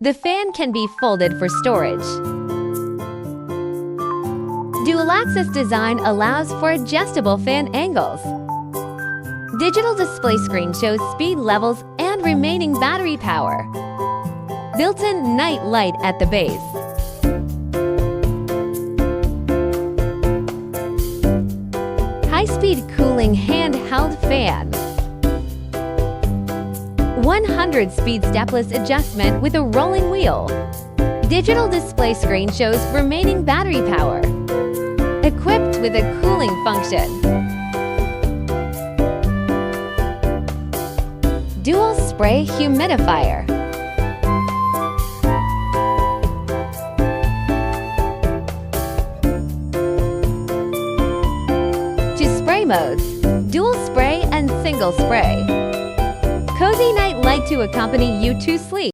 The fan can be folded for storage. Dual-axis design allows for adjustable fan angles. Digital display screen shows speed levels and remaining battery power. Built-in night light at the base. High-speed cooling handheld fan. 100-speed stepless adjustment with a rolling wheel. Digital display screen shows remaining battery power. Equipped with a cooling function. Dual spray humidifier. To spray modes, dual spray and single spray. Cozy night light to accompany you to sleep.